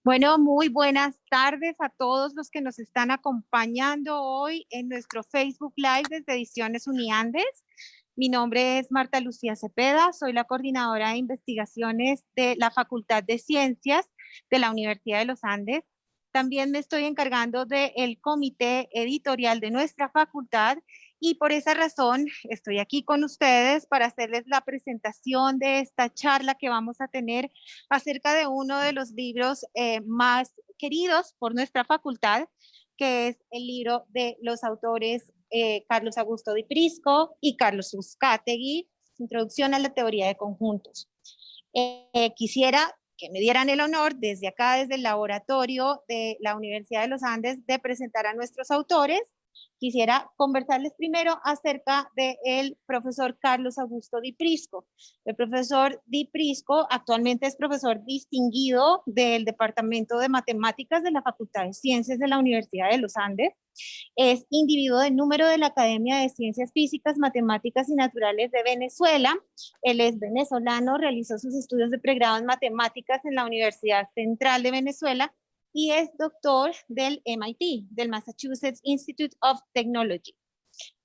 Bueno, muy buenas tardes a todos los que nos están acompañando hoy en nuestro Facebook Live desde Ediciones Uniandes. Mi nombre es Marta Lucía Cepeda, soy la coordinadora de investigaciones de la Facultad de Ciencias de la Universidad de los Andes. También me estoy encargando del comité editorial de nuestra facultad y por esa razón estoy aquí con ustedes para hacerles la presentación de esta charla que vamos a tener acerca de uno de los libros más queridos por nuestra facultad, que es el libro de los autores Carlos Augusto Di Prisco y Carlos Uzcategui, Introducción a la Teoría de Conjuntos. Quisiera que me dieran el honor desde acá, desde el laboratorio de la Universidad de los Andes, de presentar a nuestros autores. Quisiera conversarles primero acerca del profesor Carlos Augusto Di Prisco. El profesor Di Prisco actualmente es profesor distinguido del Departamento de Matemáticas de la Facultad de Ciencias de la Universidad de los Andes. Es individuo de número de la Academia de Ciencias Físicas, Matemáticas y Naturales de Venezuela. Él es venezolano, realizó sus estudios de pregrado en matemáticas en la Universidad Central de Venezuela y es doctor del MIT, del Massachusetts Institute of Technology.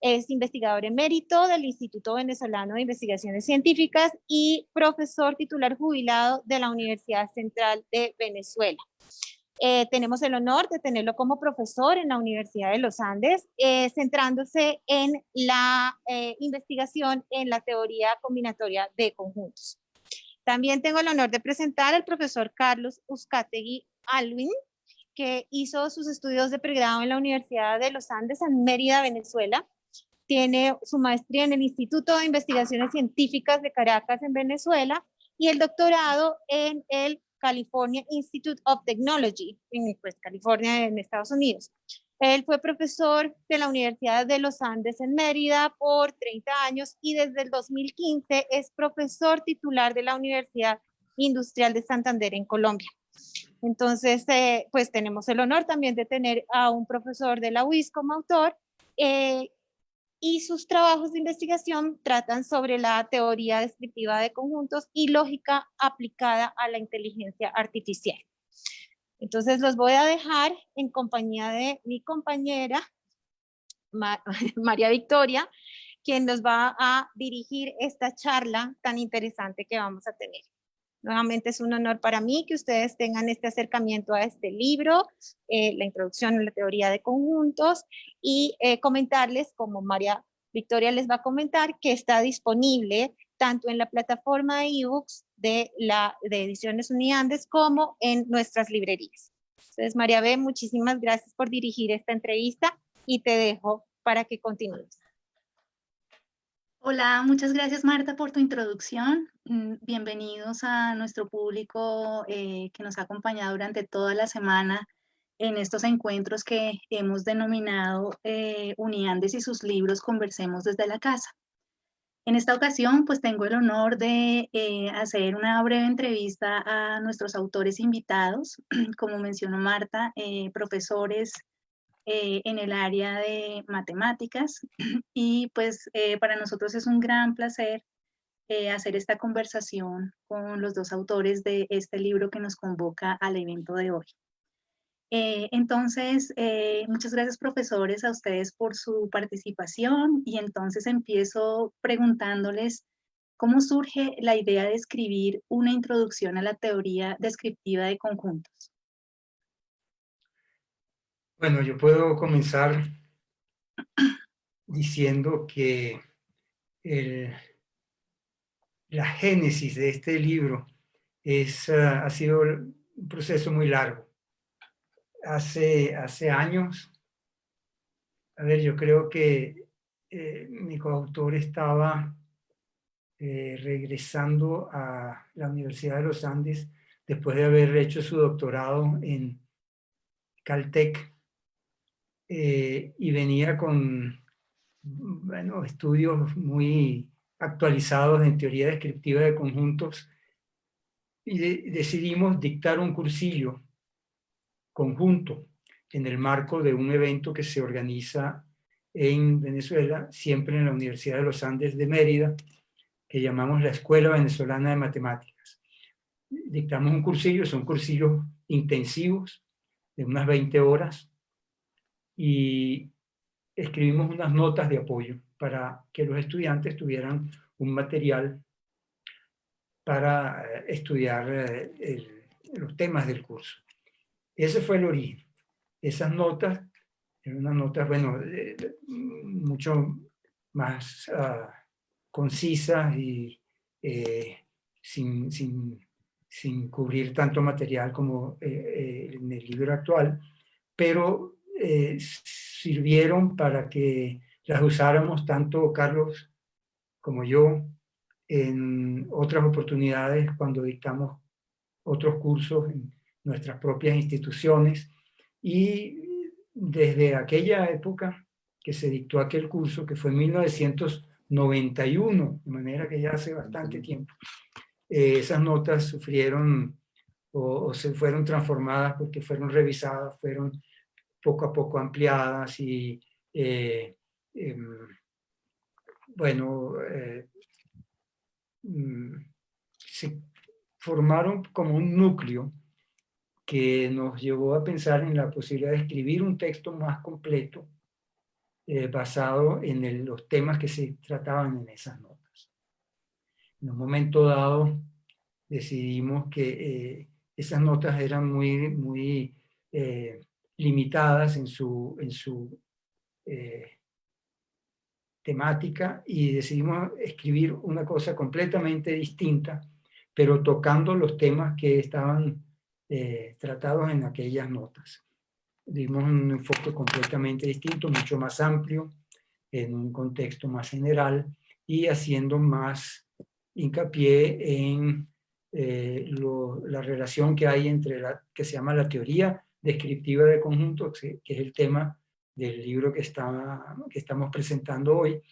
Es investigador emérito del Instituto Venezolano de Investigaciones Científicas y profesor titular jubilado de la Universidad Central de Venezuela. Tenemos el honor de tenerlo como profesor en la Universidad de los Andes, centrándose en la investigación en la teoría combinatoria de conjuntos. También tengo el honor de presentar al profesor Carlos Uzcategui Alwin, que hizo sus estudios de pregrado en la Universidad de los Andes en Mérida, Venezuela. Tiene su maestría en el Instituto de Investigaciones Científicas de Caracas en Venezuela y el doctorado en el California Institute of Technology, en California, en Estados Unidos. Él fue profesor de la Universidad de los Andes en Mérida por 30 años y desde el 2015 es profesor titular de la Universidad Industrial de Santander en Colombia. Entonces, pues tenemos el honor también de tener a un profesor de la UIS como autor y sus trabajos de investigación tratan sobre la teoría descriptiva de conjuntos y lógica aplicada a la inteligencia artificial. Entonces los voy a dejar en compañía de mi compañera María Victoria, quien nos va a dirigir esta charla tan interesante que vamos a tener. Nuevamente es un honor para mí que ustedes tengan este acercamiento a este libro, la introducción a la teoría de conjuntos, y comentarles, como María Victoria les va a comentar, que está disponible tanto en la plataforma de ebooks de Ediciones Uniandes como en nuestras librerías. Entonces, María B., muchísimas gracias por dirigir esta entrevista y te dejo para que continúes. Hola, muchas gracias Marta por tu introducción. Bienvenidos a nuestro público que nos ha acompañado durante toda la semana en estos encuentros que hemos denominado Uniandes y sus libros Conversemos desde la casa. En esta ocasión, pues tengo el honor de hacer una breve entrevista a nuestros autores invitados, como mencionó Marta, profesores en el área de matemáticas y pues para nosotros es un gran placer hacer esta conversación con los dos autores de este libro que nos convoca al evento de hoy. Entonces, muchas gracias profesores a ustedes por su participación y entonces empiezo preguntándoles cómo surge la idea de escribir una introducción a la teoría descriptiva de conjuntos. Bueno, yo puedo comenzar diciendo que la génesis de este libro ha sido un proceso muy largo. Hace años, yo creo que mi coautor estaba regresando a la Universidad de los Andes después de haber hecho su doctorado en Caltech y venía con estudios muy actualizados en teoría descriptiva de conjuntos y decidimos dictar un cursillo conjunto en el marco de un evento que se organiza en Venezuela, siempre en la Universidad de los Andes de Mérida, que llamamos la Escuela Venezolana de Matemáticas. dictamos un cursillo, son cursillos intensivos de unas 20 horas y escribimos unas notas de apoyo para que los estudiantes tuvieran un material para estudiar los temas del curso. Ese fue el origen. Esas notas eran unas notas, bueno, mucho más concisas y sin cubrir tanto material como en el libro actual, pero sirvieron para que las usáramos tanto Carlos como yo en otras oportunidades cuando dictamos otros cursos en nuestras propias instituciones. Y desde aquella época que se dictó aquel curso, que fue en 1991, de manera que ya hace bastante tiempo, esas notas sufrieron o se fueron transformadas porque fueron revisadas, fueron poco a poco ampliadas y bueno, se formaron como un núcleo que nos llevó a pensar en la posibilidad de escribir un texto más completo basado en los temas que se trataban en esas notas. En un momento dado decidimos que esas notas eran muy limitadas en su temática y decidimos escribir una cosa completamente distinta, pero tocando los temas que estaban tratados en aquellas notas. Dimos un enfoque completamente distinto, mucho más amplio, en un contexto más general y haciendo más hincapié en la relación que hay entre que se llama la teoría descriptiva de conjuntos, que es el tema del libro que estamos presentando hoy,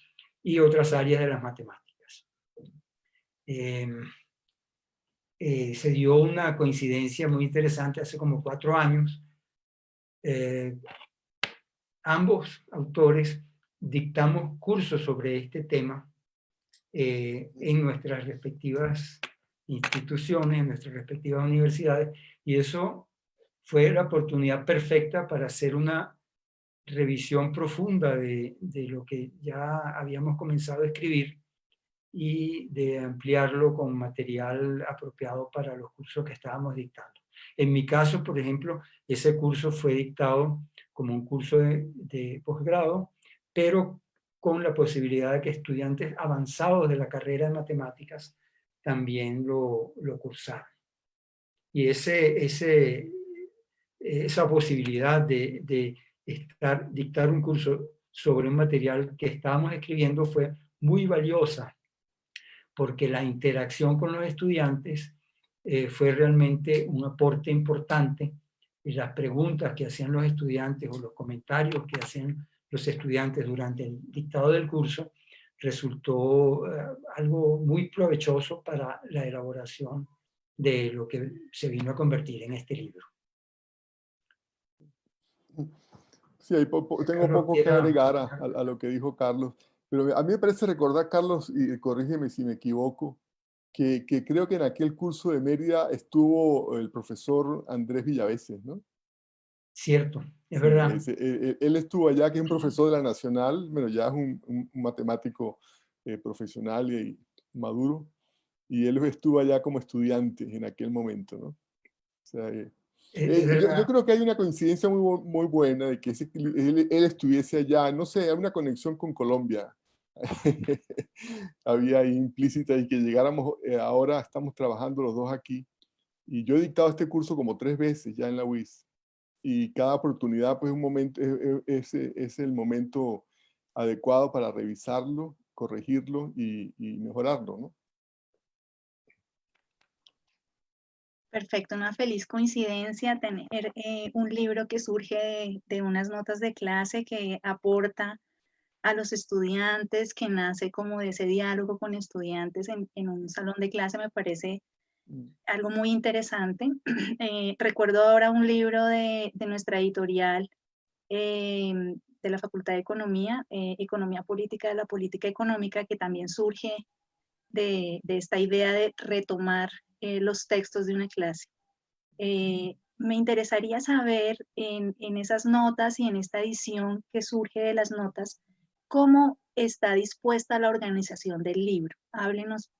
y otras áreas de las matemáticas. Se dio una coincidencia muy interesante hace como 4 años. Ambos autores dictamos cursos sobre este tema en nuestras respectivas instituciones, en nuestras respectivas universidades, y eso fue la oportunidad perfecta para hacer una revisión profunda de lo que ya habíamos comenzado a escribir y de ampliarlo con material apropiado para los cursos que estábamos dictando. En mi caso, por ejemplo, ese curso fue dictado como un curso de posgrado, pero con la posibilidad de que estudiantes avanzados de la carrera de matemáticas también lo cursaran. Y esa posibilidad de dictar un curso sobre un material que estábamos escribiendo fue muy valiosa, porque la interacción con los estudiantes fue realmente un aporte importante, y las preguntas que hacían los estudiantes o los comentarios que hacían los estudiantes durante el dictado del curso resultó algo muy provechoso para la elaboración de lo que se vino a convertir en este libro. Sí, ahí tengo poco que agregar a lo que dijo Carlos, pero a mí me parece recordar, Carlos, y corrígeme si me equivoco, que creo que en aquel curso de Mérida estuvo el profesor Andrés Villaveses, ¿no? Cierto, es verdad. Él estuvo allá, que es un profesor de la Nacional, bueno, ya es un matemático profesional y maduro, y él estuvo allá como estudiante en aquel momento, ¿no? O sea, yo creo que hay una coincidencia muy buena de que él estuviese allá, no sé, hay una conexión con Colombia. Había ahí implícita y que llegáramos, ahora estamos trabajando los dos aquí, y yo he dictado este curso como 3 veces ya en la UIS, y cada oportunidad pues un momento, es el momento adecuado para revisarlo, corregirlo y mejorarlo, ¿no? Perfecto, una feliz coincidencia tener un libro que surge de unas notas de clase que aporta a los estudiantes, que nace como de ese diálogo con estudiantes en un salón de clase. Me parece algo muy interesante. Recuerdo ahora un libro de nuestra editorial de la Facultad de Economía, Economía Política de la Política Económica, que también surge de esta idea de retomar los textos de una clase. Me interesaría saber en esas notas y en esta edición que surge de las notas, cómo está dispuesta la organización del libro. Háblenos,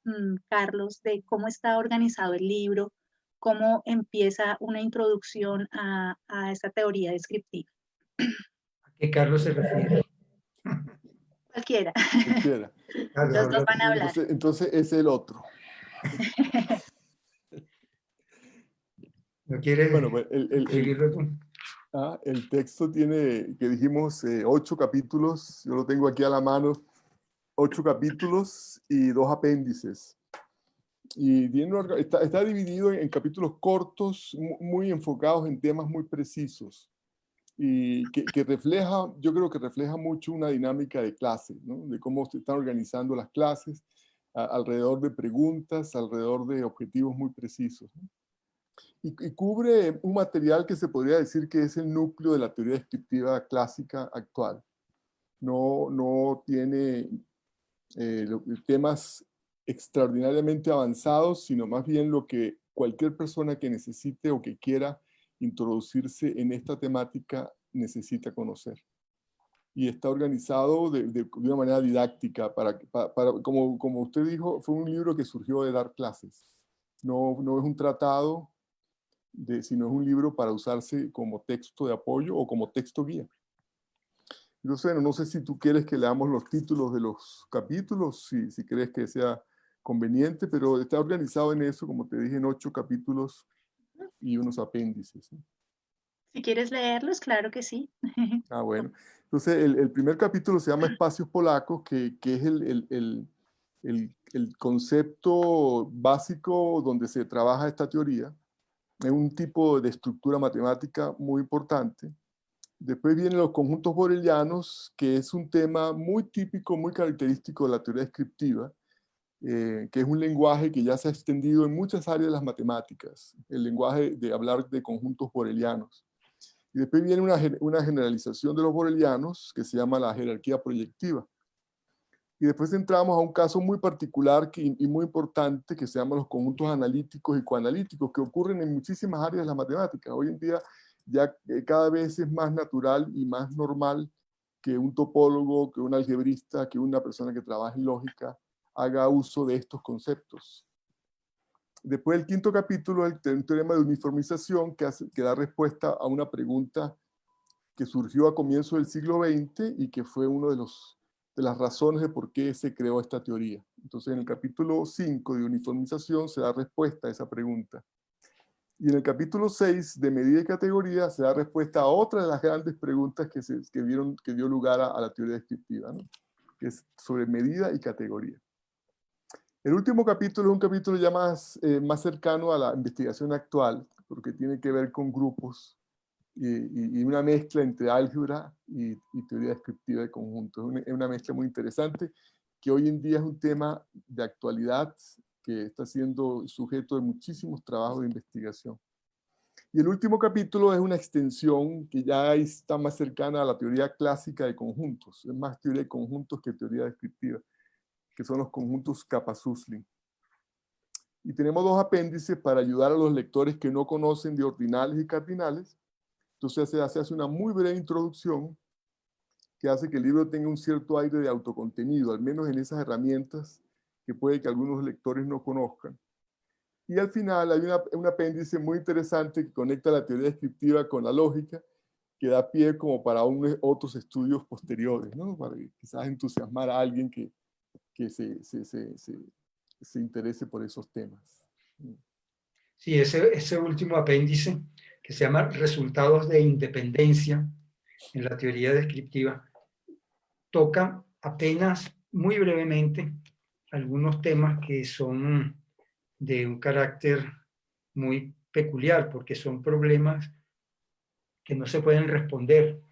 Carlos, de cómo está organizado el libro, cómo empieza una introducción a esta teoría descriptiva. ¿A qué Carlos se refiere? Cualquiera. Cualquiera. Carlos, Los dos habla van a hablar. Entonces es el otro. ¿No quieres Bueno, pues escribirlo tú? el texto tiene, que dijimos, 8 capítulos. Yo lo tengo aquí a la mano. 8 capítulos y 2 apéndices. Y está dividido en capítulos cortos, muy enfocados en temas muy precisos. Y que refleja, yo creo que refleja mucho una dinámica de clase, ¿no? De cómo se están organizando las clases, alrededor de preguntas, alrededor de objetivos muy precisos, ¿no? Y cubre un material que se podría decir que es el núcleo de la teoría descriptiva clásica actual. No tiene temas extraordinariamente avanzados, sino más bien lo que cualquier persona que necesite o que quiera introducirse en esta temática necesita conocer. Y está organizado de una manera didáctica, como usted dijo, fue un libro que surgió de dar clases. No es un tratado, sino es un libro para usarse como texto de apoyo o como texto guía. Entonces, bueno, no sé si tú quieres que leamos los títulos de los capítulos, si crees que sea conveniente, pero está organizado en eso, como te dije, en 8 capítulos y unos apéndices, ¿no? Si quieres leerlos, claro que sí. Ah, bueno. Entonces, el primer capítulo se llama Espacios Polacos, que es el concepto básico donde se trabaja esta teoría. Es un tipo de estructura matemática muy importante. Después vienen los conjuntos borelianos, que es un tema muy típico, muy característico de la teoría descriptiva, que es un lenguaje que ya se ha extendido en muchas áreas de las matemáticas, el lenguaje de hablar de conjuntos borelianos. Y después viene una generalización de los borelianos, que se llama la jerarquía proyectiva. Y después entramos a un caso muy particular y muy importante, que se llama los conjuntos analíticos y coanalíticos, que ocurren en muchísimas áreas de la matemática. Hoy en día ya cada vez es más natural y más normal que un topólogo, que un algebrista, que una persona que trabaja en lógica haga uso de estos conceptos. Después el quinto capítulo es el teorema de uniformización, que da respuesta a una pregunta que surgió a comienzos del siglo XX y que fue uno de las razones de por qué se creó esta teoría. Entonces, en el capítulo 5 de uniformización se da respuesta a esa pregunta. Y en el capítulo 6 de medida y categoría se da respuesta a otra de las grandes preguntas que dio lugar a la teoría descriptiva, ¿no? Que es sobre medida y categoría. El último capítulo es un capítulo ya más cercano a la investigación actual, porque tiene que ver con grupos y una mezcla entre álgebra y teoría descriptiva de conjuntos. Es una mezcla muy interesante que hoy en día es un tema de actualidad que está siendo sujeto de muchísimos trabajos de investigación. Y el último capítulo es una extensión que ya está más cercana a la teoría clásica de conjuntos. Es más teoría de conjuntos que teoría descriptiva, que son los conjuntos Kappa-Suslin. Y tenemos 2 apéndices para ayudar a los lectores que no conocen de ordinales y cardinales. Entonces se hace una muy breve introducción que hace que el libro tenga un cierto aire de autocontenido, al menos en esas herramientas que puede que algunos lectores no conozcan. Y al final hay un apéndice muy interesante que conecta la teoría descriptiva con la lógica, que da pie como para otros estudios posteriores, ¿no? Para quizás entusiasmar a alguien que se interese por esos temas. Sí, ese último apéndice, que se llama Resultados de Independencia en la teoría descriptiva, toca apenas muy brevemente algunos temas que son de un carácter muy peculiar, porque son problemas que no se pueden responder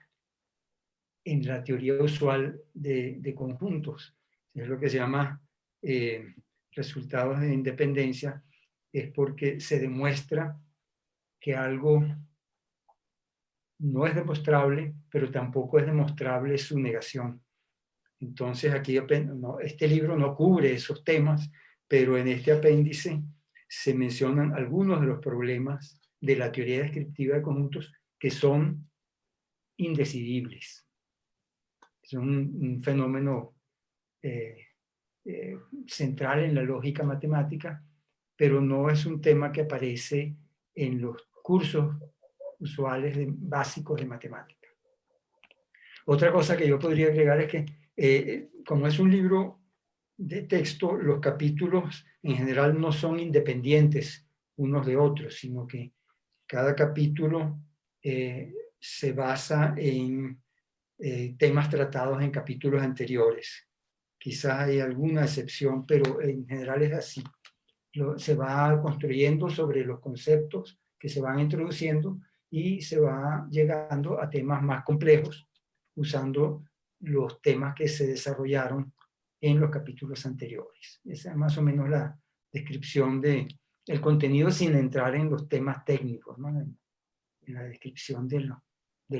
en la teoría usual de conjuntos. Es lo que se llama resultados de independencia, es porque se demuestra que algo no es demostrable, pero tampoco es demostrable su negación. Entonces aquí este libro no cubre esos temas, pero en este apéndice se mencionan algunos de los problemas de la teoría descriptiva de conjuntos que son indecidibles. Es un fenómeno central en la lógica matemática, pero no es un tema que aparece en los cursos usuales básicos de matemática. Otra cosa que yo podría agregar es que, como es un libro de texto, los capítulos en general no son independientes unos de otros, sino que cada capítulo se basa en temas tratados en capítulos anteriores. Quizás hay alguna excepción, pero en general es así. Se va construyendo sobre los conceptos que se van introduciendo y se va llegando a temas más complejos usando los temas que se desarrollaron en los capítulos anteriores. Esa es más o menos la descripción del contenido sin entrar en los temas técnicos, ¿no? En la descripción de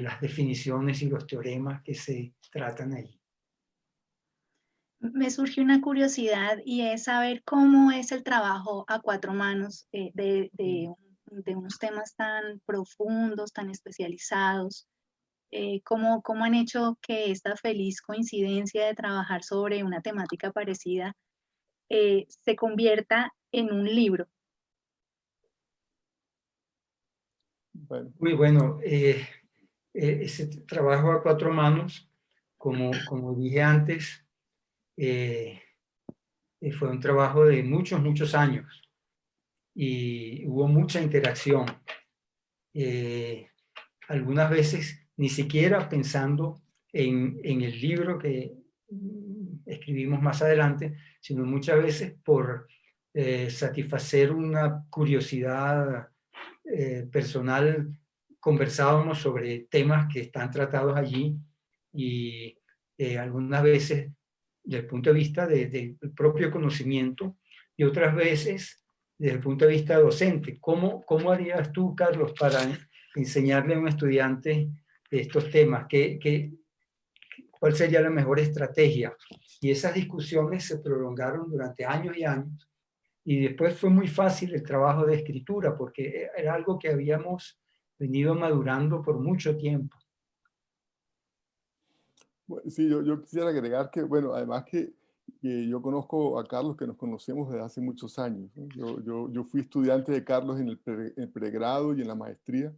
las definiciones y los teoremas que se tratan ahí. Me surgió una curiosidad y es saber cómo es el trabajo a cuatro manos de unos temas tan profundos, tan especializados. ¿Cómo han hecho que esta feliz coincidencia de trabajar sobre una temática parecida se convierta en un libro? Bueno. Muy bueno. Ese trabajo a cuatro manos, como dije antes, fue un trabajo de muchos años y hubo mucha interacción. Algunas veces ni siquiera pensando en el libro que escribimos más adelante, sino muchas veces por satisfacer una curiosidad personal, conversábamos sobre temas que están tratados allí y algunas veces desde el punto de vista del propio conocimiento y otras veces desde el punto de vista docente. ¿Cómo harías tú, Carlos, para enseñarle a un estudiante estos temas? ¿Cuál sería la mejor estrategia? Y esas discusiones se prolongaron durante años y años. Y después fue muy fácil el trabajo de escritura, porque era algo que habíamos venido madurando por mucho tiempo. Bueno, sí, yo quisiera agregar que, bueno, además que yo conozco a Carlos, que nos conocemos desde hace muchos años, ¿no? Yo fui estudiante de Carlos en el pregrado y en la maestría.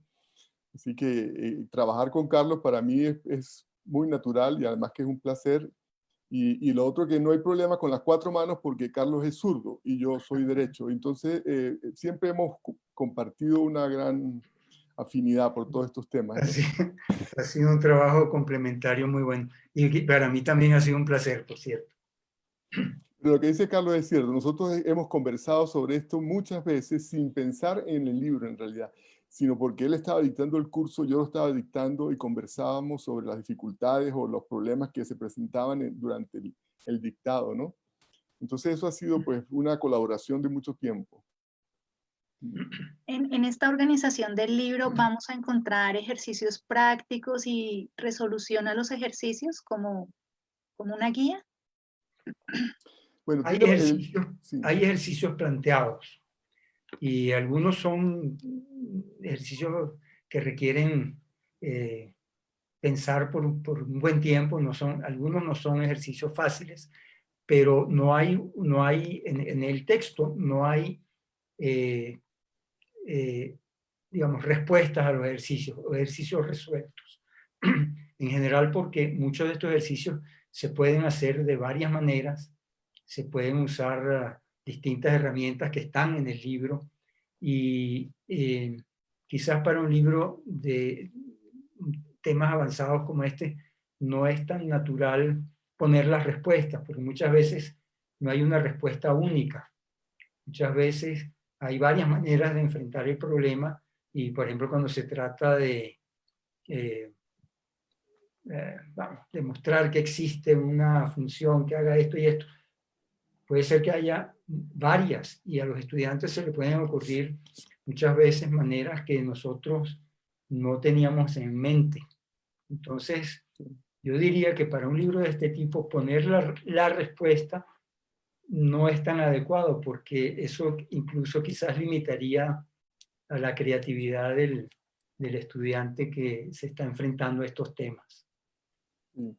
Así que trabajar con Carlos para mí es muy natural y además que es un placer. Y lo otro que no hay problema con las cuatro manos porque Carlos es zurdo y yo soy derecho. Entonces siempre hemos compartido una gran afinidad por todos estos temas, ¿no? Ha sido un trabajo complementario muy bueno. Y para mí también ha sido un placer, por cierto. Pero lo que dice Carlos es cierto. Nosotros hemos conversado sobre esto muchas veces sin pensar en el libro en realidad, sino porque él estaba dictando el curso, yo lo estaba dictando y conversábamos sobre las dificultades o los problemas que se presentaban durante el dictado, ¿no? Entonces eso ha sido pues una colaboración de mucho tiempo. En esta organización del libro vamos a encontrar ejercicios prácticos y resolución a los ejercicios como una guía. Bueno, Hay ejercicios planteados y algunos son ejercicios que requieren pensar por un buen tiempo. Algunos no son ejercicios fáciles, pero no hay en el texto no hay digamos, respuestas a los ejercicios resueltos. En general, porque muchos de estos ejercicios se pueden hacer de varias maneras, se pueden usar distintas herramientas que están en el libro y quizás para un libro de temas avanzados como este no es tan natural poner las respuestas, porque muchas veces no hay una respuesta única. Muchas veces hay varias maneras de enfrentar el problema y, por ejemplo, cuando se trata de demostrar que existe una función que haga esto y esto, puede ser que haya varias y a los estudiantes se les pueden ocurrir muchas veces maneras que nosotros no teníamos en mente. Entonces, yo diría que para un libro de este tipo, poner la respuesta no es tan adecuado, porque eso incluso quizás limitaría a la creatividad del estudiante que se está enfrentando a estos temas. Sí.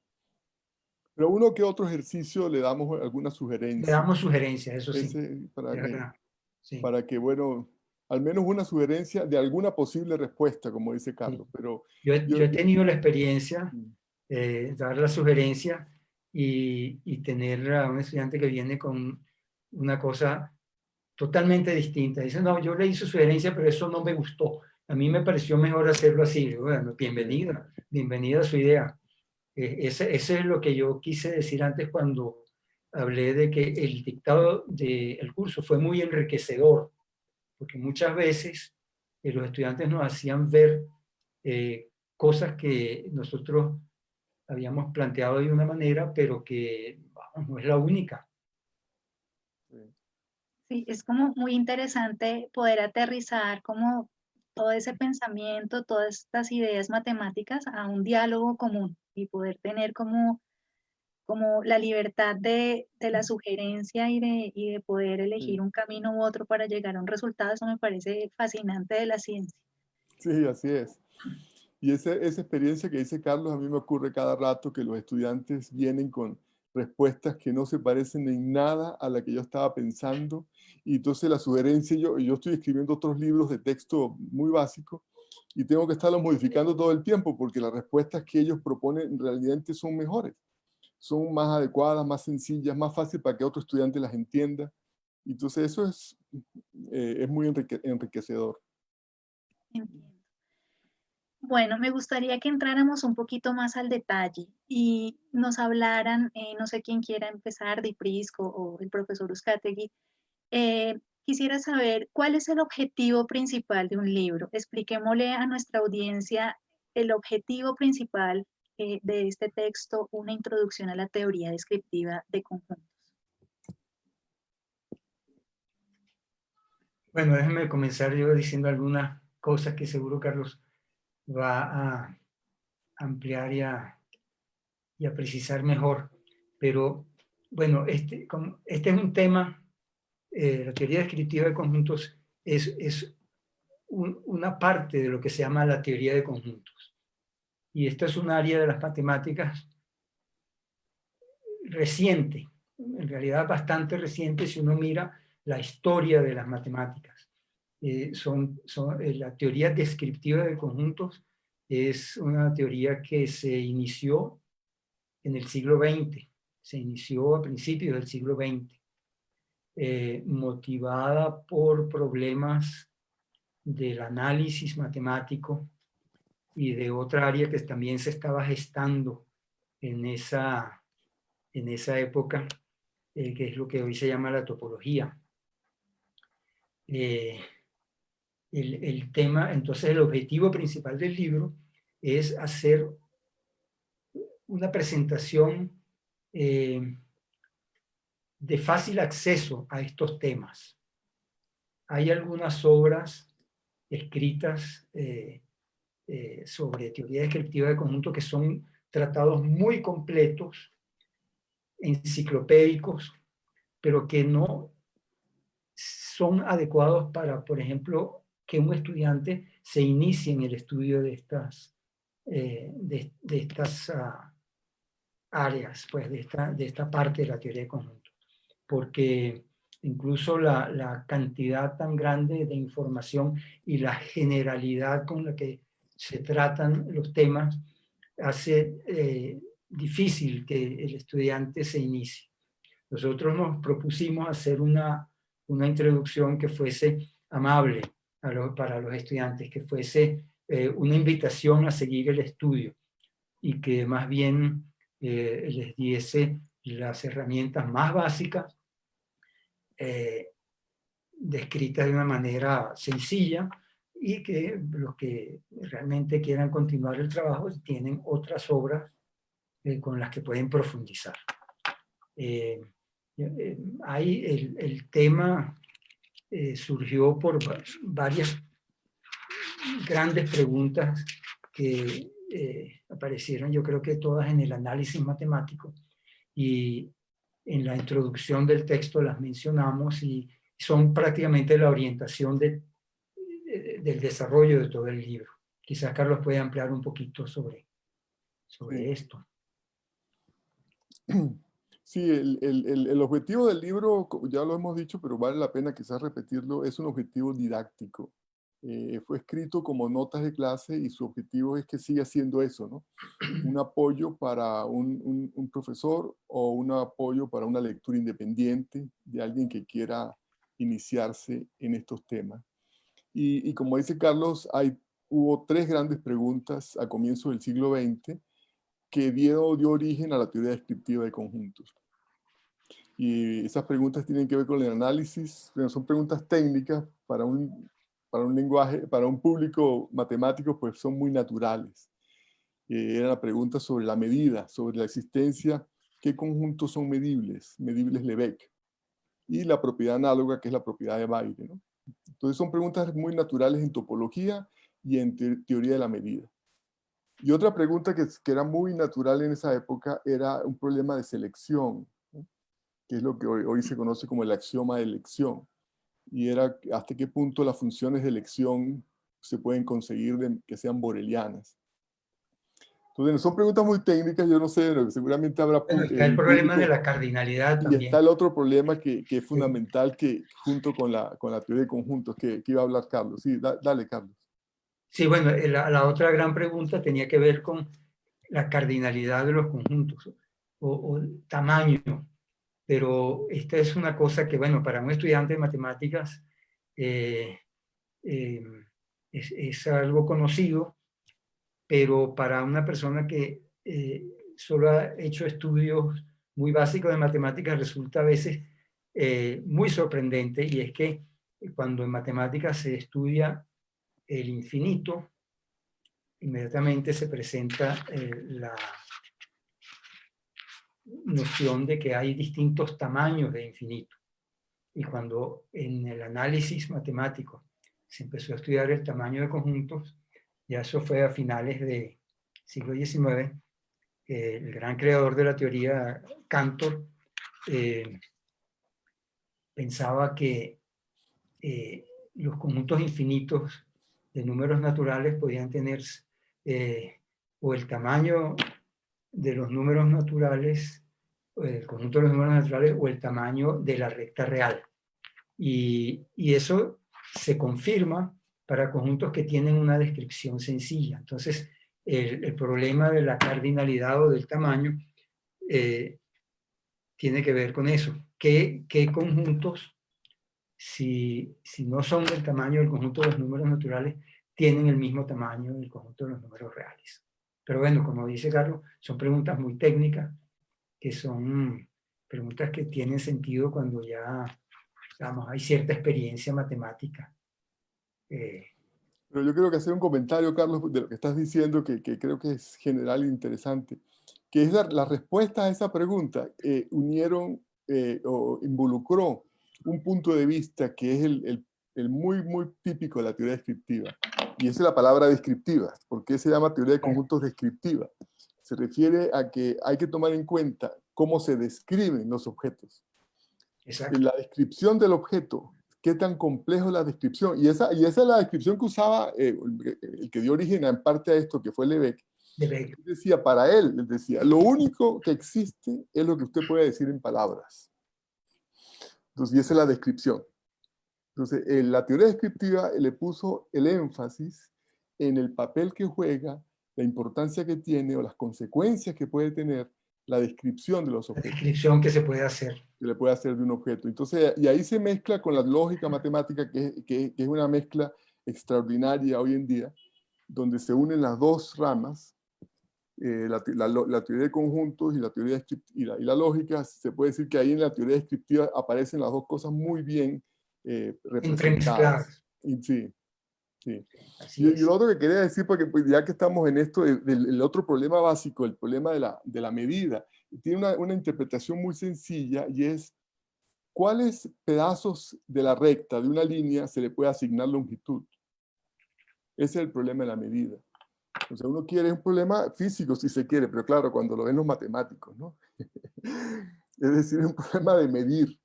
Pero uno que otro ejercicio le damos alguna Le sugerencia. damos sugerencias, eso sí. Ese, para Es que, verdad. Sí, para que, bueno, al menos una sugerencia de alguna posible respuesta, como dice Carlos. sí. Pero Yo he tenido la experiencia mm, dar la sugerencia y tener a un estudiante que viene con una cosa totalmente distinta. Dice, no, yo le hice sugerencia, pero eso no me gustó. A mí me pareció mejor hacerlo así. Bueno, bienvenida, bienvenida a su idea. Ese es lo que yo quise decir antes cuando hablé de que el dictado del curso fue muy enriquecedor, porque muchas veces los estudiantes nos hacían ver cosas que nosotros habíamos planteado de una manera, pero que vamos, no es la única. sí, Sí, es como muy interesante poder aterrizar como todo ese pensamiento, todas estas ideas matemáticas a un diálogo común y poder tener como la libertad de la sugerencia y de poder elegir sí. un camino u otro para llegar a un resultado. Eso me parece fascinante de la ciencia. Sí, así es. Y esa experiencia que dice Carlos, a mí me ocurre cada rato que los estudiantes vienen con respuestas que no se parecen en nada a la que yo estaba pensando. Y entonces la sugerencia, yo estoy escribiendo otros libros de texto muy básicos y tengo que estarlos modificando todo el tiempo porque las respuestas que ellos proponen realmente son mejores. Son más adecuadas, más sencillas, más fácil para que otro estudiante las entienda. Entonces eso es muy enriquecedor. Entiendo. Bueno, me gustaría que entráramos un poquito más al detalle y nos hablaran, no sé quién quiera empezar, Diprisco o el profesor Uzcategui. Quisiera saber cuál es el objetivo principal de un libro. Expliquémosle a nuestra audiencia el objetivo principal de este texto, una introducción a la teoría descriptiva de conjuntos. Bueno, déjenme comenzar yo diciendo algunas cosas que seguro Carlos va a ampliar y a precisar mejor. Pero bueno, este es un tema, la teoría descriptiva de conjuntos es una parte de lo que se llama la teoría de conjuntos. Y esta es un área de las matemáticas reciente, en realidad bastante reciente si uno mira la historia de las matemáticas. La teoría descriptiva de conjuntos es una teoría que se inició en el siglo XX, se inició a principios del siglo XX, motivada por problemas del análisis matemático y de otra área que también se estaba gestando en esa época, que es lo que hoy se llama la topología. El tema, entonces el objetivo principal del libro es hacer una presentación de fácil acceso a estos temas. Hay algunas obras escritas sobre teoría descriptiva de conjunto que son tratados muy completos, enciclopédicos, pero que no son adecuados para, por ejemplo, que un estudiante se inicie en el estudio de estas, áreas, pues, de esta parte de la teoría de conjuntos. Porque incluso la cantidad tan grande de información y la generalidad con la que se tratan los temas hace difícil que el estudiante se inicie. Nosotros nos propusimos hacer una introducción que fuese amable para los estudiantes, que fuese una invitación a seguir el estudio y que más bien les diese las herramientas más básicas descritas de una manera sencilla y que los que realmente quieran continuar el trabajo tienen otras obras con las que pueden profundizar. Ahí el tema surgió por varias grandes preguntas que aparecieron, yo creo que todas en el análisis matemático, y en la introducción del texto las mencionamos y son prácticamente la orientación del desarrollo de todo el libro. Quizás Carlos puede ampliar un poquito sobre esto. Sí, el objetivo del libro, ya lo hemos dicho, pero vale la pena quizás repetirlo, es un objetivo didáctico. Fue escrito como notas de clase y su objetivo es que siga siendo eso, ¿no? Un apoyo para un profesor o un apoyo para una lectura independiente de alguien que quiera iniciarse en estos temas. Y como dice Carlos, hubo 3 grandes preguntas a comienzo del siglo XX que dio origen a la teoría descriptiva de conjuntos. Y esas preguntas tienen que ver con el análisis, pero son preguntas técnicas para un lenguaje, para un público matemático, pues son muy naturales. Era la pregunta sobre la medida, sobre la existencia, qué conjuntos son medibles Lebesgue, y la propiedad análoga, que es la propiedad de Baire, ¿no? Entonces son preguntas muy naturales en topología y en teoría de la medida. Y otra pregunta que era muy natural en esa época era un problema de selección, ¿no? Que es lo que hoy se conoce como el axioma de elección. Y era hasta qué punto las funciones de elección se pueden conseguir que sean borelianas. Entonces, son preguntas muy técnicas, yo no sé, seguramente habrá... Bueno, está el problema de la cardinalidad y también. está el otro problema que es fundamental, que junto con la teoría de conjuntos, que iba a hablar Carlos. Sí, dale, Carlos. Sí, bueno, la otra gran pregunta tenía que ver con la cardinalidad de los conjuntos o tamaño, pero esta es una cosa que, bueno, para un estudiante de matemáticas es algo conocido, pero para una persona que solo ha hecho estudios muy básicos de matemáticas resulta a veces muy sorprendente, y es que cuando en matemáticas se estudia el infinito, inmediatamente se presenta la noción de que hay distintos tamaños de infinito. Y cuando en el análisis matemático se empezó a estudiar el tamaño de conjuntos, ya eso fue a finales del siglo XIX, el gran creador de la teoría, Cantor, pensaba que los conjuntos infinitos de números naturales podían tener o el tamaño de los números naturales, el conjunto de los números naturales, o el tamaño de la recta real. Y eso se confirma para conjuntos que tienen una descripción sencilla. Entonces, el problema de la cardinalidad o del tamaño tiene que ver con eso. ¿Qué conjuntos, si no son del tamaño del conjunto de los números naturales, tienen el mismo tamaño del conjunto de los números reales? Pero bueno, como dice Carlos, son preguntas muy técnicas, que son preguntas que tienen sentido cuando ya, digamos, hay cierta experiencia matemática. Pero yo creo que hacer un comentario, Carlos, de lo que estás diciendo, que creo que es general e interesante, que es la respuesta a esa pregunta unieron o involucró un punto de vista que es el muy, muy típico de la teoría descriptiva. Y esa es la palabra descriptiva. ¿Por qué se llama teoría de conjuntos descriptiva? Se refiere a que hay que tomar en cuenta cómo se describen los objetos. Exacto. La descripción del objeto, qué tan complejo es la descripción. Y esa es la descripción que usaba el que dio origen en parte a esto, que fue Lebesgue. Él decía, para él decía, lo único que existe es lo que usted puede decir en palabras. Entonces, y esa es la descripción. Entonces, la teoría descriptiva le puso el énfasis en el papel que juega, la importancia que tiene o las consecuencias que puede tener la descripción de los objetos. La descripción que se puede hacer. Que le puede hacer de un objeto. Entonces, y ahí se mezcla con la lógica matemática, que es una mezcla extraordinaria hoy en día, donde se unen las dos ramas, la teoría de conjuntos y la teoría y la lógica. Se puede decir que ahí en la teoría descriptiva aparecen las dos cosas muy bien representadas. Sí, sí. Y lo otro que quería decir, porque pues, ya que estamos en esto, el otro problema básico, el problema de la medida, tiene una interpretación muy sencilla, y es ¿cuáles pedazos de la recta, de una línea, se le puede asignar longitud? Ese es el problema de la medida. O sea, uno quiere un problema físico si se quiere, pero claro, cuando lo ven los matemáticos, ¿no? Es decir, es un problema de medir.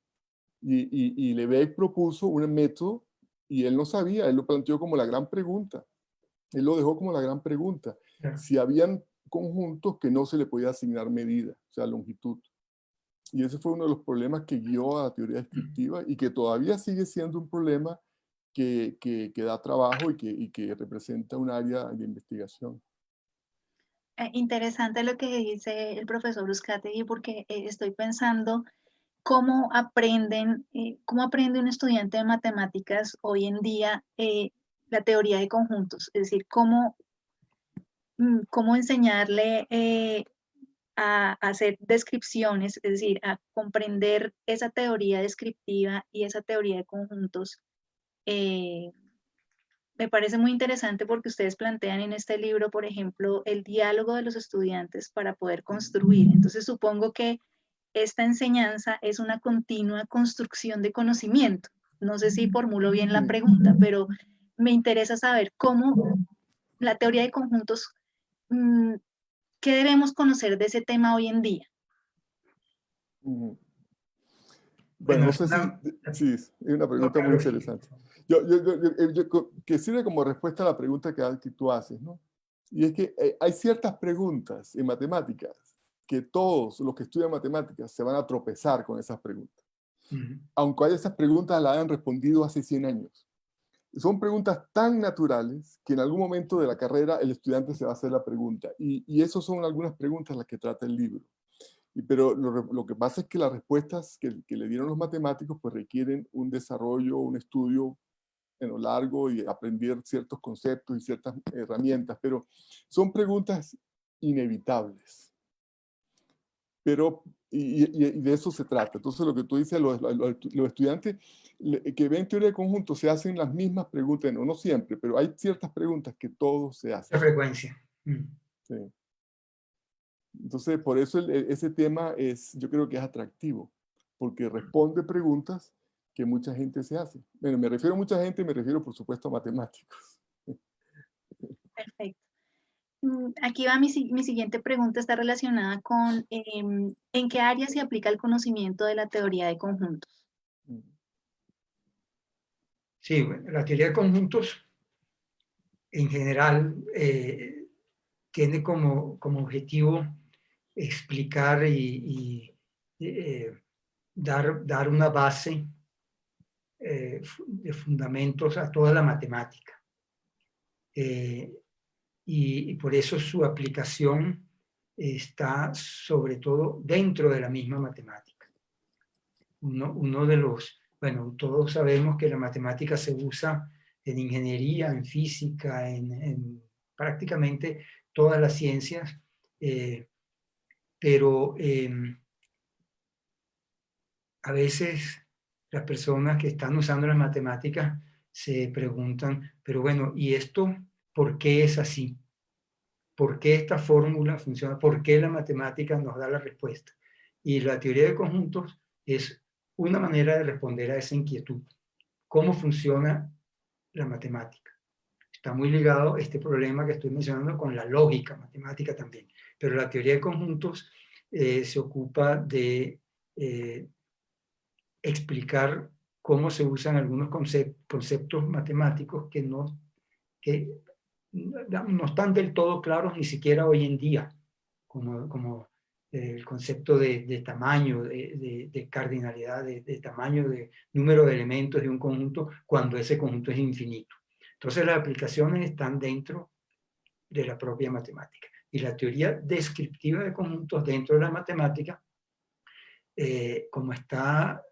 Y Lebesgue propuso un método y él no sabía, él lo planteó como la gran pregunta. Él lo dejó como la gran pregunta. Claro. Si habían conjuntos que no se le podía asignar medida, o sea, longitud. Y ese fue uno de los problemas que guió a la teoría descriptiva y que todavía sigue siendo un problema que da trabajo y que representa un área de investigación. Interesante lo que dice el profesor Uzcategui, porque estoy pensando cómo aprende un estudiante de matemáticas hoy en día la teoría de conjuntos, es decir, cómo enseñarle a hacer descripciones, es decir, a comprender esa teoría descriptiva y esa teoría de conjuntos. Me parece muy interesante porque ustedes plantean en este libro, por ejemplo, el diálogo de los estudiantes para poder construir. Entonces, supongo que esta enseñanza es una continua construcción de conocimiento. No sé si formulo bien la pregunta, pero me interesa saber cómo la teoría de conjuntos, ¿qué debemos conocer de ese tema hoy en día? Bueno, no sé si es una pregunta muy interesante. Que sirve como respuesta a la pregunta que tú haces, ¿no? Y es que hay ciertas preguntas en matemáticas que todos los que estudian matemáticas se van a tropezar con esas preguntas. Aunque esas preguntas las hayan respondido hace 100 años. Son preguntas tan naturales que en algún momento de la carrera el estudiante se va a hacer la pregunta. Y esas son algunas preguntas las que trata el libro. Pero lo que pasa es que las respuestas que le dieron los matemáticos pues requieren un desarrollo, un estudio largo y aprender ciertos conceptos y ciertas herramientas, pero son preguntas inevitables. Pero, y de eso se trata. Entonces lo que tú dices, los estudiantes que ven teoría de conjunto se hacen las mismas preguntas, no siempre, pero hay ciertas preguntas que todos se hacen. La frecuencia. Sí. Entonces, por eso ese tema yo creo que es atractivo, porque responde preguntas que mucha gente se hace. Bueno, me refiero a mucha gente, me refiero por supuesto a matemáticos. Perfecto. Aquí va mi siguiente pregunta, está relacionada con ¿en qué área se aplica el conocimiento de la teoría de conjuntos? Sí, bueno, la teoría de conjuntos en general tiene como objetivo explicar y dar una base de fundamentos a toda la matemática. Y por eso su aplicación está sobre todo dentro de la misma matemática. Uno de los, bueno, todos sabemos que la matemática se usa en ingeniería, en física, en prácticamente todas las ciencias, pero a veces las personas que están usando las matemáticas se preguntan, pero bueno, ¿y esto por qué es así? ¿Por qué esta fórmula funciona? ¿Por qué la matemática nos da la respuesta? Y la teoría de conjuntos es una manera de responder a esa inquietud. ¿Cómo funciona la matemática? Está muy ligado este problema que estoy mencionando con la lógica matemática también. Pero la teoría de conjuntos se ocupa de explicar cómo se usan algunos conceptos matemáticos que no están del todo claros ni siquiera hoy en día, como el concepto de tamaño, de cardinalidad, de tamaño, de número de elementos de un conjunto cuando ese conjunto es infinito. Entonces las aplicaciones están dentro de la propia matemática. Y la teoría descriptiva de conjuntos dentro de la matemática, como está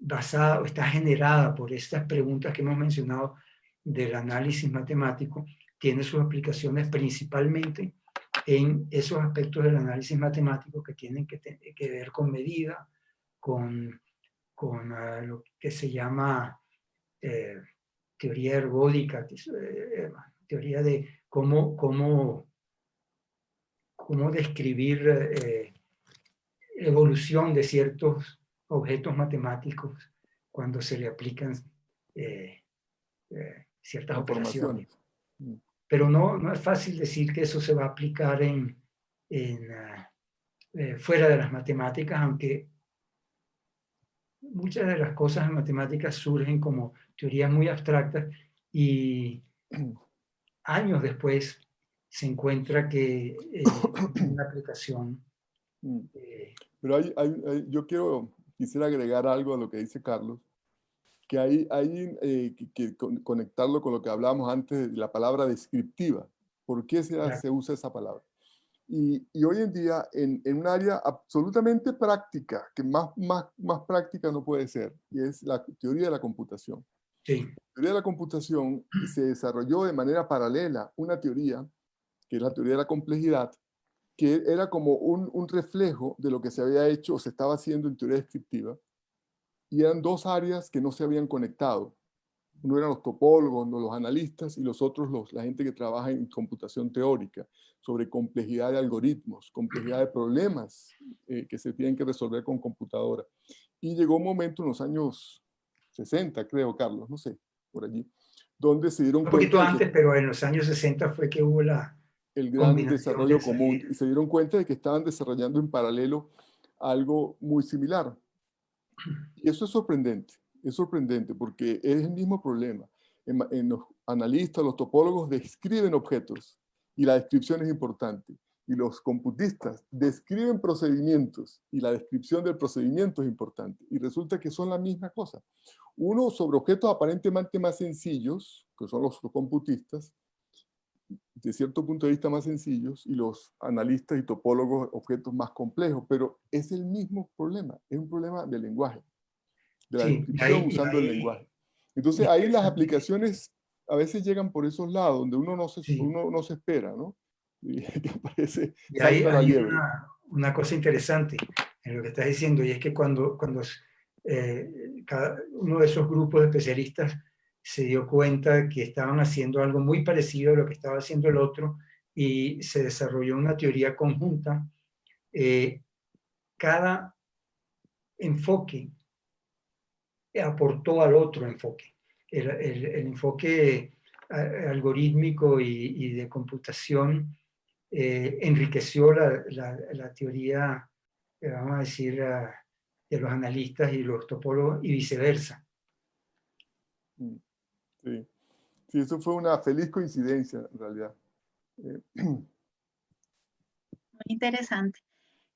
basada o está generada por estas preguntas que hemos mencionado del análisis matemático, tiene sus aplicaciones principalmente en esos aspectos del análisis matemático que tienen que ver con medida, con lo que se llama teoría ergódica, teoría de cómo describir evolución de ciertos objetos matemáticos cuando se le aplican ciertas operaciones. Pero no es fácil decir que eso se va a aplicar en fuera de las matemáticas, aunque muchas de las cosas en matemáticas surgen como teorías muy abstractas y años después se encuentra que una aplicación. Pero yo quisiera agregar algo a lo que dice Carlos, que hay que conectarlo con lo que hablábamos antes de la palabra descriptiva. ¿Por qué se usa esa palabra? Y hoy en día, en un área absolutamente práctica, que más práctica no puede ser, y es la teoría de la computación. Sí. La teoría de la computación se desarrolló de manera paralela una teoría, que es la teoría de la complejidad, que era como un reflejo de lo que se había hecho o se estaba haciendo en teoría descriptiva, y eran dos áreas que no se habían conectado. Uno eran los topólogos, los analistas, y los otros la gente que trabaja en computación teórica, sobre complejidad de algoritmos, complejidad de problemas que se tienen que resolver con computadora. Y llegó un momento en los años 60, creo, Carlos, no sé, por allí, donde se dieron cuenta... Un poquito antes, pero en los años 60 fue que hubo el gran desarrollo común, y se dieron cuenta de que estaban desarrollando en paralelo algo muy similar. Y eso es sorprendente porque es el mismo problema. Los analistas, los topólogos describen objetos y la descripción es importante. Y los computistas describen procedimientos y la descripción del procedimiento es importante. Y resulta que son la misma cosa. Uno sobre objetos aparentemente más sencillos, que son los computistas, de cierto punto de vista más sencillos, y los analistas y topólogos objetos más complejos, pero es el mismo problema, es un problema de lenguaje, de la descripción usando el lenguaje. Entonces ahí las aplicaciones a veces llegan por esos lados, donde uno no se espera, ¿no? Y que aparece, salta la liebre. Una cosa interesante en lo que estás diciendo, y es que cuando uno de esos grupos de especialistas se dio cuenta que estaban haciendo algo muy parecido a lo que estaba haciendo el otro y se desarrolló una teoría conjunta, cada enfoque aportó al otro enfoque. El enfoque algorítmico y de computación enriqueció la teoría, vamos a decir, de los analistas y los topólogos y viceversa. Sí. Sí, eso fue una feliz coincidencia en realidad. Muy interesante.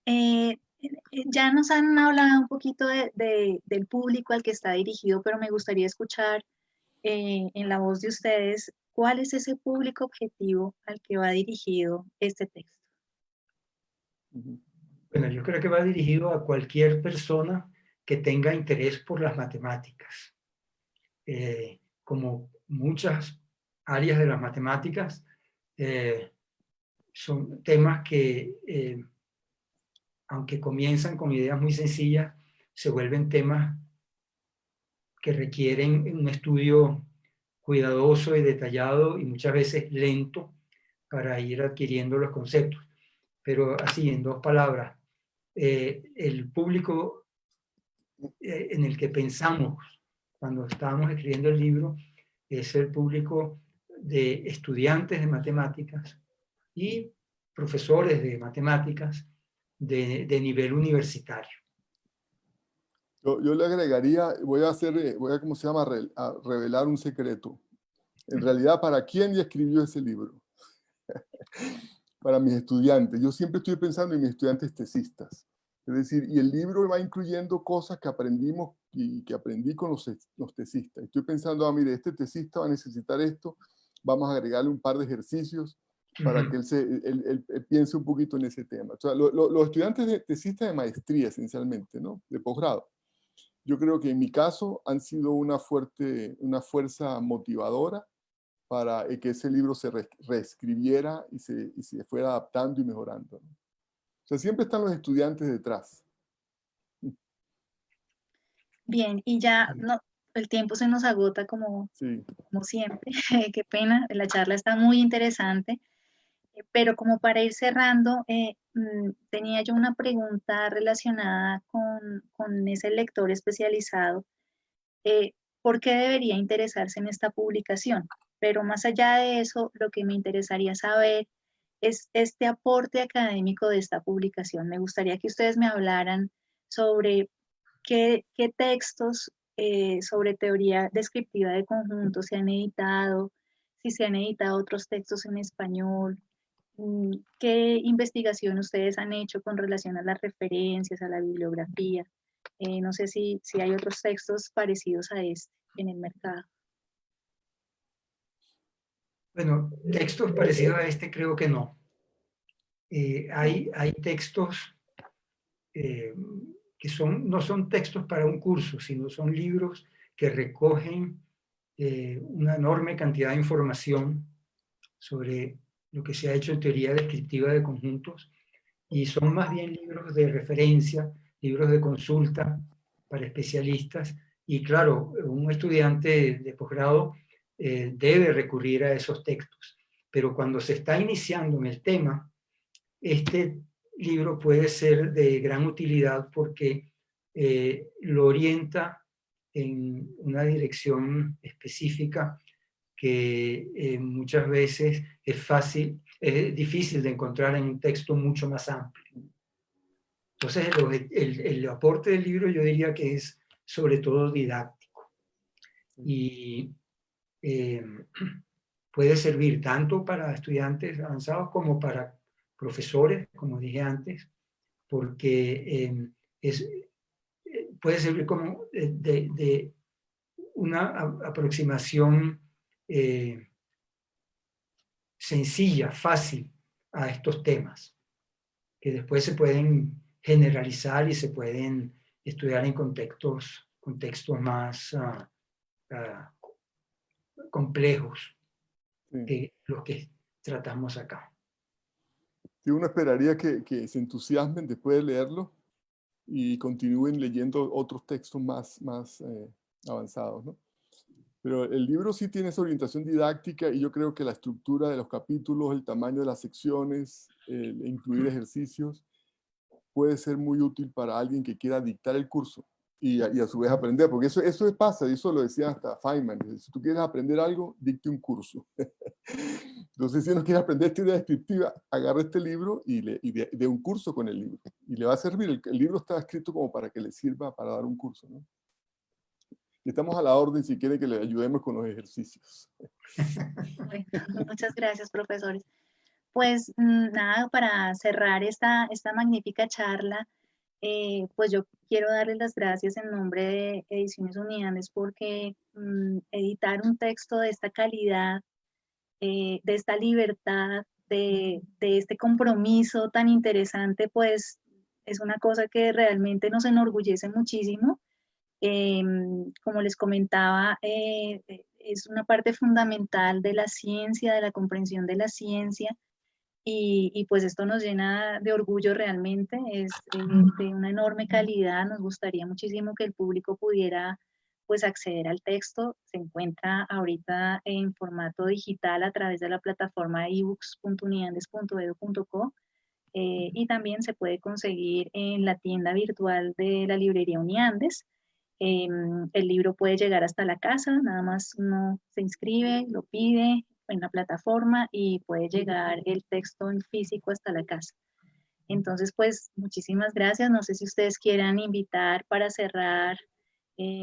Ya nos han hablado un poquito del público al que está dirigido, pero me gustaría escuchar en la voz de ustedes cuál es ese público objetivo al que va dirigido este texto. Bueno, yo creo que va dirigido a cualquier persona que tenga interés por las matemáticas. Como muchas áreas de las matemáticas, son temas que, aunque comienzan con ideas muy sencillas, se vuelven temas que requieren un estudio cuidadoso y detallado y muchas veces lento para ir adquiriendo los conceptos. Pero así, en dos palabras, el público en el que pensamos cuando estábamos escribiendo el libro es el público de estudiantes de matemáticas y profesores de matemáticas de nivel universitario. Yo le agregaría, voy a ¿cómo se llama? A revelar un secreto. En realidad, ¿para quién escribió ese libro? Para mis estudiantes. Yo siempre estoy pensando en mis estudiantes tesistas. Es decir, y el libro va incluyendo cosas que aprendimos y que aprendí con los tesistas. Estoy pensando, mire, este tesista va a necesitar esto, vamos a agregarle un par de ejercicios para que él piense un poquito en ese tema. O sea, los estudiantes de tesistas de maestría, esencialmente, ¿no? De posgrado. Yo creo que en mi caso han sido una fuerza motivadora para que ese libro se reescribiera y se fuera adaptando y mejorando, ¿no? O sea, siempre están los estudiantes detrás. Bien, y ya no, el tiempo se nos agota como siempre. Qué pena, la charla está muy interesante. Pero como para ir cerrando, tenía yo una pregunta relacionada con ese lector especializado. ¿Por qué debería interesarse en esta publicación? Pero más allá de eso, lo que me interesaría saber es este aporte académico de esta publicación. Me gustaría que ustedes me hablaran sobre qué textos sobre teoría descriptiva de conjuntos se han editado, si se han editado otros textos en español, qué investigación ustedes han hecho con relación a las referencias, a la bibliografía. No sé si hay otros textos parecidos a este en el mercado. Bueno, textos parecidos a este creo que no. Hay textos que no son textos para un curso, sino son libros que recogen una enorme cantidad de información sobre lo que se ha hecho en teoría descriptiva de conjuntos, y son más bien libros de referencia, libros de consulta para especialistas, y claro, un estudiante de posgrado debe recurrir a esos textos, pero cuando se está iniciando en el tema, este libro puede ser de gran utilidad porque lo orienta en una dirección específica que muchas veces es difícil de encontrar en un texto mucho más amplio. Entonces, el aporte del libro yo diría que es sobre todo didáctico y puede servir tanto para estudiantes avanzados como para profesores, como dije antes, porque puede servir como de una aproximación sencilla, fácil a estos temas, que después se pueden generalizar y se pueden estudiar en contextos más complejos que los que tratamos acá. Sí, uno esperaría que se entusiasmen después de leerlo y continúen leyendo otros textos más avanzados, ¿no? Pero el libro sí tiene esa orientación didáctica y yo creo que la estructura de los capítulos, el tamaño de las secciones, incluir ejercicios, puede ser muy útil para alguien que quiera dictar el curso y a su vez aprender, porque eso pasa, y eso lo decía hasta Feynman: si tú quieres aprender algo, dicte un curso. Entonces, si uno quiere aprender teoría descriptiva, agarra este libro y de un curso con el libro, y le va a servir. El libro está escrito como para que le sirva para dar un curso, ¿no? Y estamos a la orden si quiere que le ayudemos con los ejercicios. Bueno, muchas gracias, profesores. Pues nada, para cerrar esta magnífica charla, pues yo quiero darles las gracias en nombre de Ediciones Uniandes, porque editar un texto de esta calidad, de esta libertad, de este compromiso tan interesante, pues es una cosa que realmente nos enorgullece muchísimo. Como les comentaba, es una parte fundamental de la ciencia, de la comprensión de la ciencia, y pues esto nos llena de orgullo realmente, es de una enorme calidad. Nos gustaría muchísimo que el público pudiera pues acceder al texto. Se encuentra ahorita en formato digital a través de la plataforma ebooks.uniandes.edu.co, y también se puede conseguir en la tienda virtual de la librería Uniandes. El libro puede llegar hasta la casa, nada más uno se inscribe, lo pide en la plataforma y puede llegar el texto en físico hasta la casa. Entonces, pues, muchísimas gracias. No sé si ustedes quieran invitar para cerrar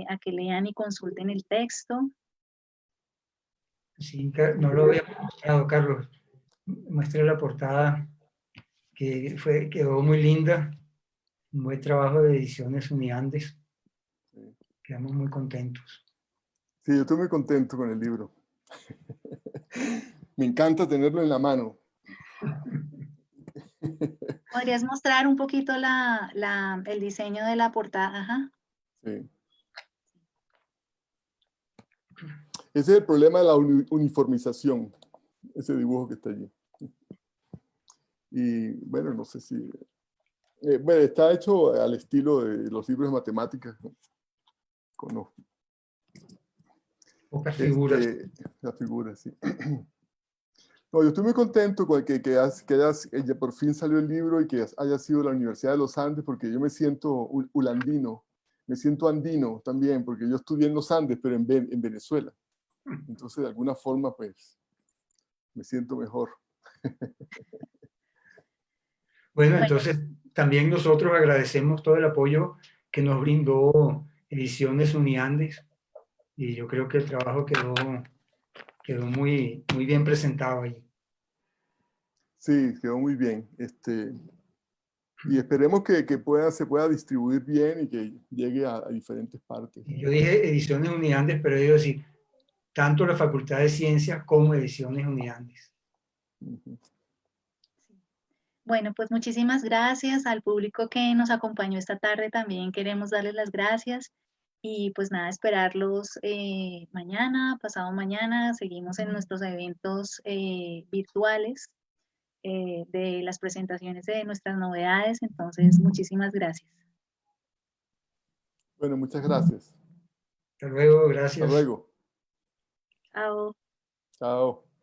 a que lean y consulten el texto. Sí, no lo había mostrado, Carlos. Muestra la portada, que quedó muy linda. Un buen trabajo de Ediciones Uniandes. Quedamos muy contentos. Sí, yo estoy muy contento con el libro. Me encanta tenerlo en la mano. ¿Podrías mostrar un poquito el diseño de la portada? Ajá. Sí. Ese es el problema de la uniformización, ese dibujo que está allí. Y bueno, no sé si... bueno, está hecho al estilo de los libros de matemáticas, ¿no? Con los, pocas figuras. las figuras, sí. No, yo estoy muy contento con que ya por fin salió el libro y que haya sido la Universidad de los Andes, porque yo me siento ulandino, me siento andino también, porque yo estudié en los Andes, pero en Venezuela. Entonces, de alguna forma, pues, me siento mejor. Bueno, entonces también nosotros agradecemos todo el apoyo que nos brindó Ediciones Uniandes, y yo creo que el trabajo quedó muy bien presentado ahí. Sí, quedó muy bien. Y esperemos que se pueda distribuir bien y que llegue a diferentes partes. Y yo dije Ediciones Uniandes, pero yo decir tanto la Facultad de Ciencias como Ediciones Uniandes. Ujú. Bueno, pues muchísimas gracias al público que nos acompañó esta tarde. También queremos darles las gracias y pues nada, esperarlos mañana, pasado mañana. Seguimos en nuestros eventos virtuales de las presentaciones de nuestras novedades. Entonces, muchísimas gracias. Bueno, muchas gracias. Hasta luego, Hasta gracias. luego. Chao. Chao.